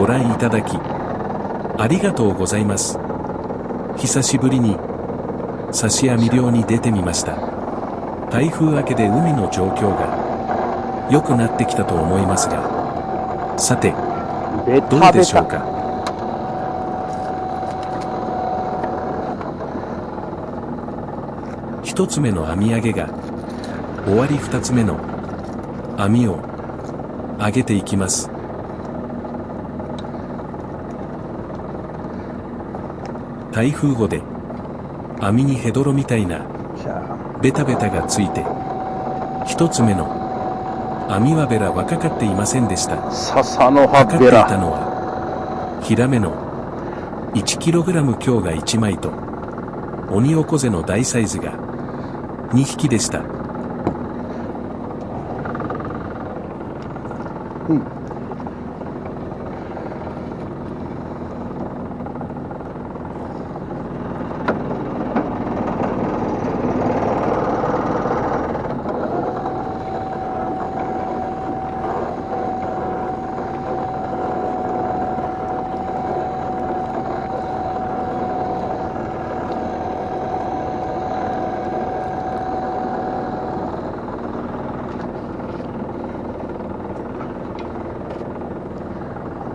ご覧いただき、ありがとうございます。久しぶりに、刺し網漁に出てみました。台風明けで海の状況が良くなってきたと思いますが、さて、どうでしょうか。一つ目の網上げが終わり、二つ目の網を上げていきます。台風後で網にヘドロみたいなベタベタがついて、一つ目の網はベラはかかっていませんでした。笹の葉かかっていベラ。たのはヒラメの 1kg 強が1枚とオニオコゼの大サイズが2匹でした。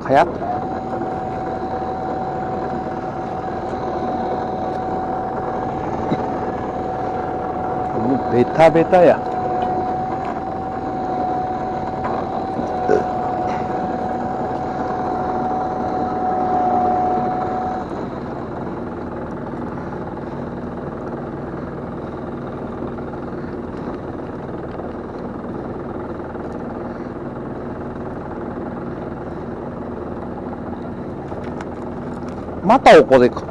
はやもうベタベタや。またおこでか。よ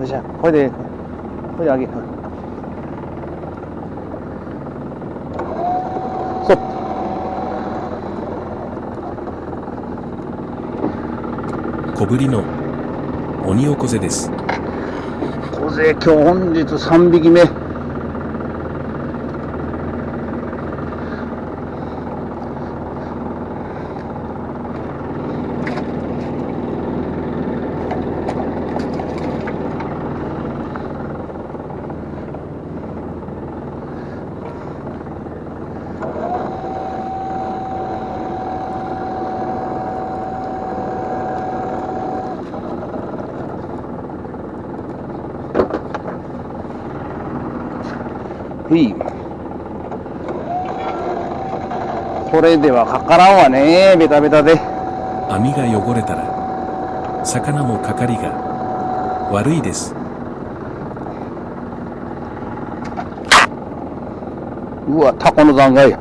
っしゃ、これであげる。そう。小ぶりのオニオコゼです。小勢今日本日3匹目。これではかからんわね、ベタベタで。網が汚れたら魚もかかりが悪いです。うわ、タコの残骸や。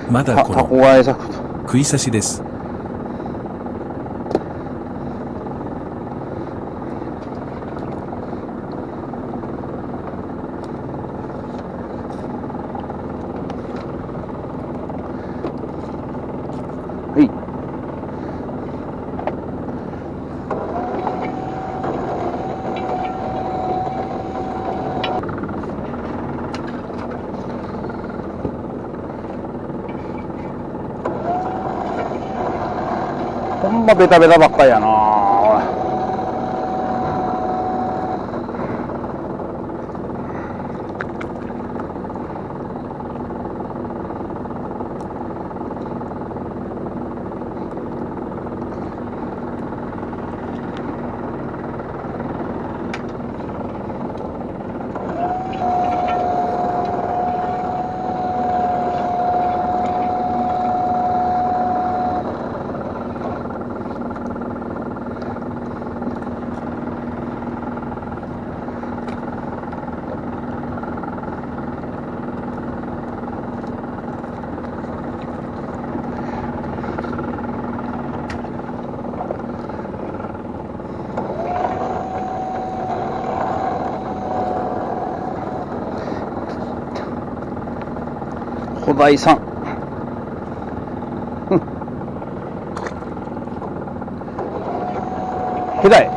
まだこタコのが餌食うと。食い刺しです。はい。ほんまベタベタばっかりやな。古代さん。ヘダイ。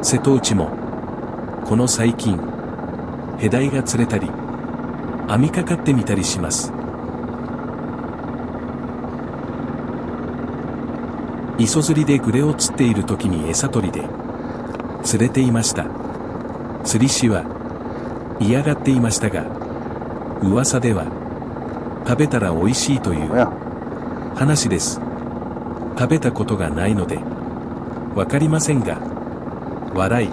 瀬戸内も、この最近、ヘダイが釣れたり、網かかってみたりします。磯釣りでグレを釣っている時に餌取りで、釣れていました。釣り師は、嫌がっていましたが、噂では、食べたら美味しいという話です。食べたことがないので、わかりませんが、笑い。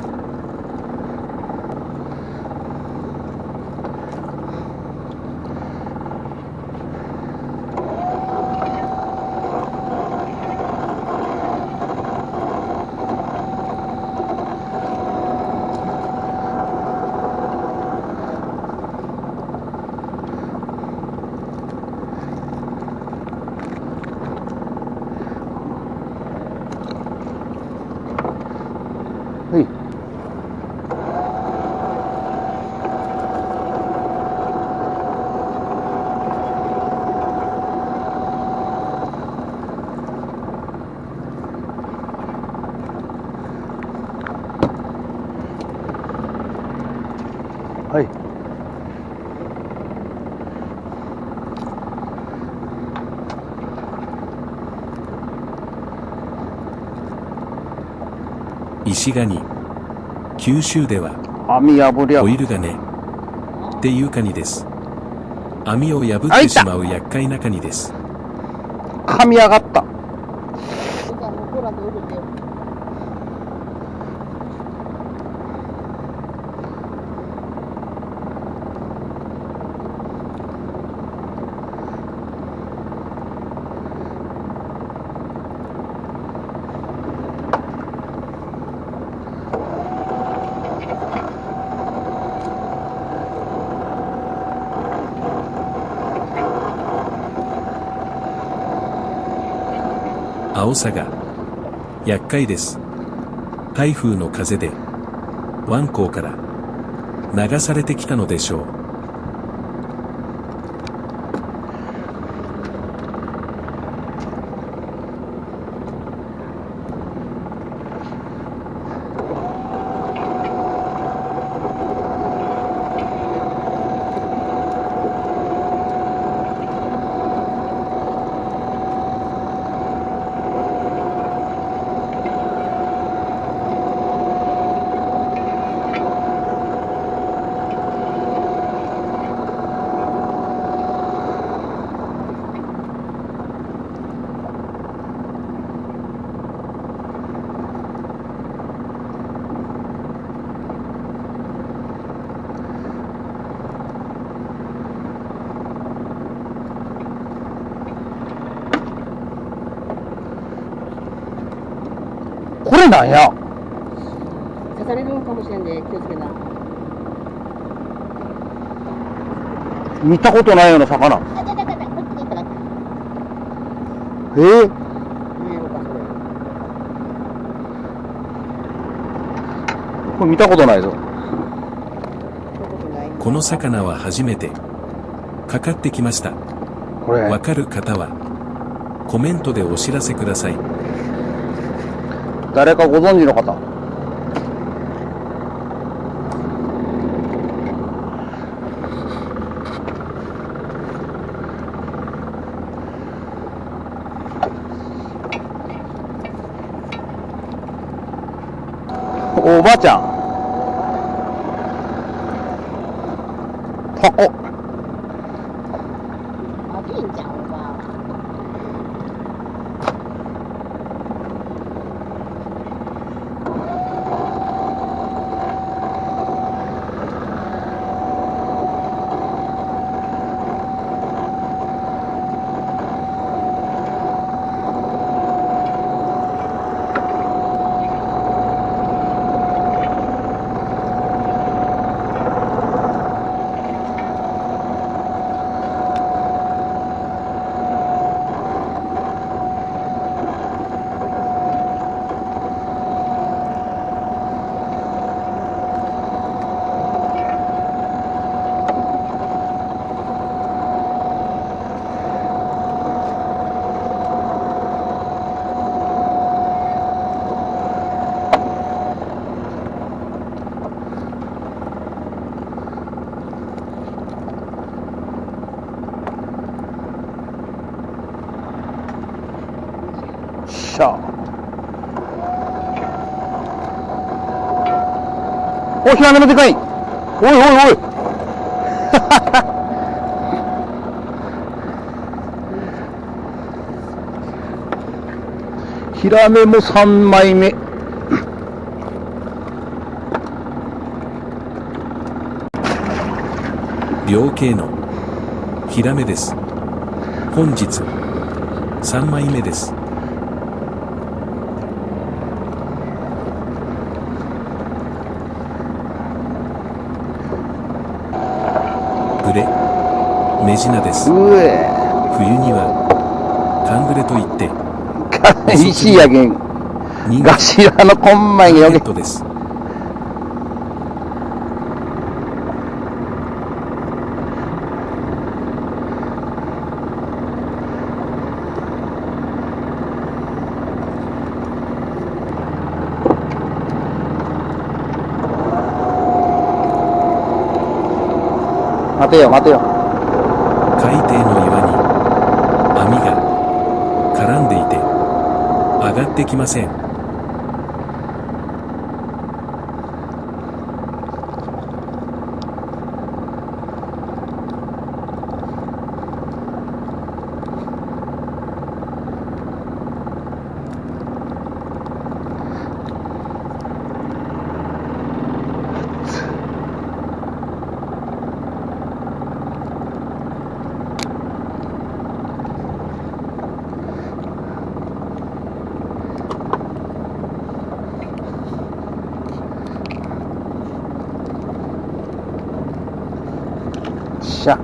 はい。はい。石ガニ。九州では、網破りゃ。オイルガネっていうカニです。網を破ってしまう厄介なカニです。噛み上がった。アオサが、厄介です。台風の風で、湾口から流されてきたのでしょう。これなんや。刺されるかもしれんで気をつけな。見たことないような魚。こっちに行ったら。見えるかこれ見たことないぞ。この魚は初めてかかってきました。これわかる方はコメントでお知らせください。誰かご存知の方。おばあちゃん。タコ。あ、いいんじゃん、おばあ。しゃ。お、ヒラメのでかい。おいおいおい。ヒラメも3枚目。両系のヒラメです。本日3枚目です。グレメジナです。うえ。冬にはカングレといって石やけん。ガシラのこんまいがよけ。ゲットです。待てよ待てよ。海底の岩に網が絡んでいて上がってきません。しゃ。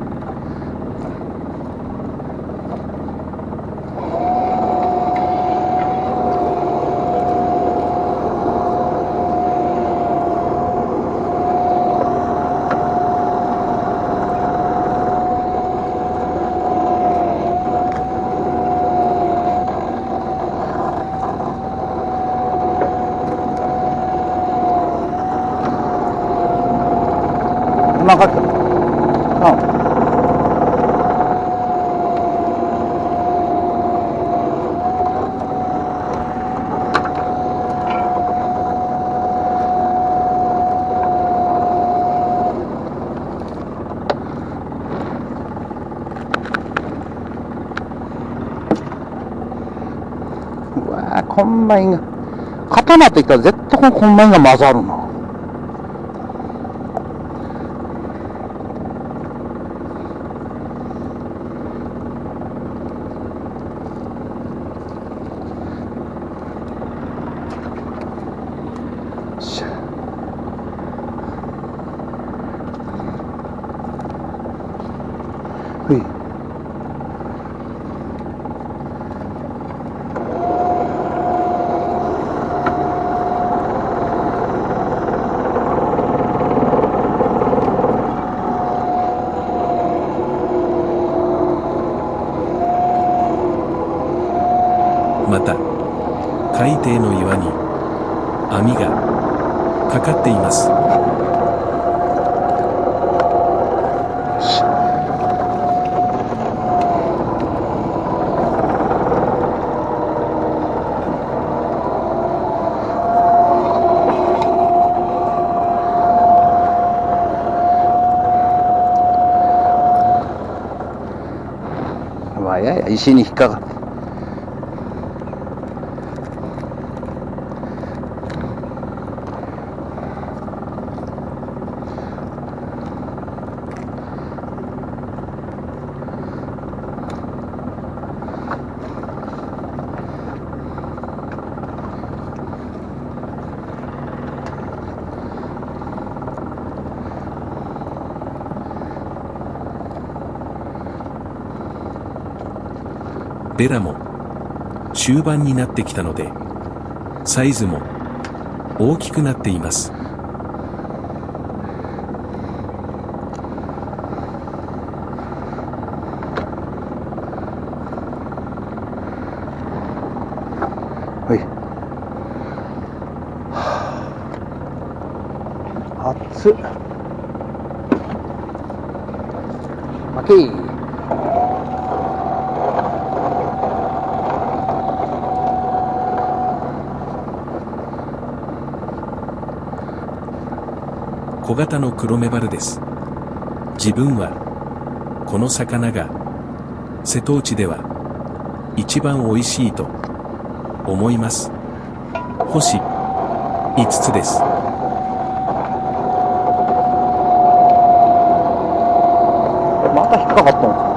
うまかった。うわー、こんまいが固まってきたら絶対こんまいが混ざるな。しゃ。ほい。また海底の岩に網がかかっています。わやや石に引っかかって。ベラも終盤になってきたのでサイズも大きくなっています。はい。熱っ。オッケー。小型の黒メバルです。自分は、この魚が、瀬戸内では、一番美味しいと、思います。星、5つです。また引っかかったのか。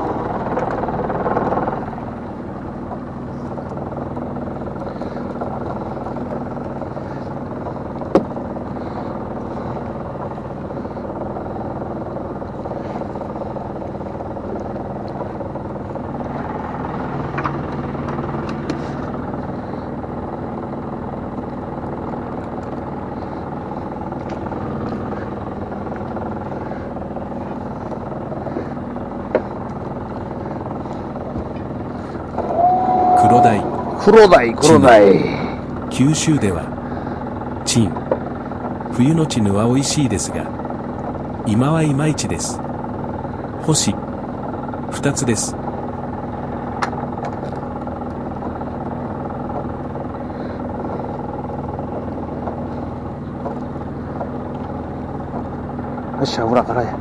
黒鯛。九州では、チン。冬のチヌは美味しいですが、今はいまいちです。星、2つです。よっしゃ、裏からや。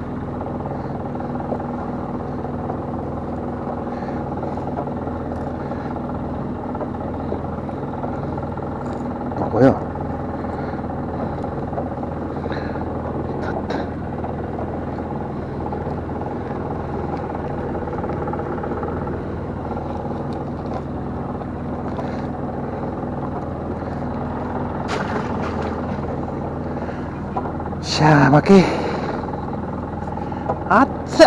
どこや。しゃあ、負け。あっつ。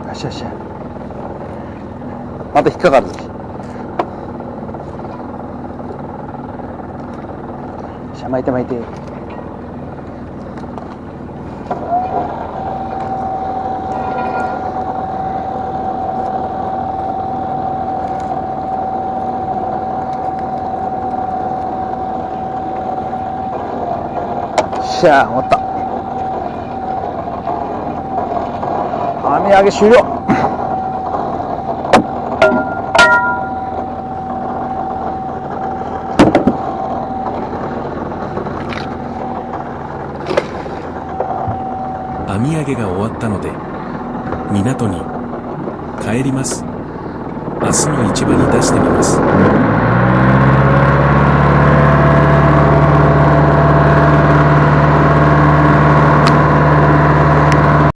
よしよし。また引っかかるし。しゃ、巻いて巻いて。しゃあ、終わった。網上げ終了。網上げが終わったので、港に帰ります。明日の市場に出してみます。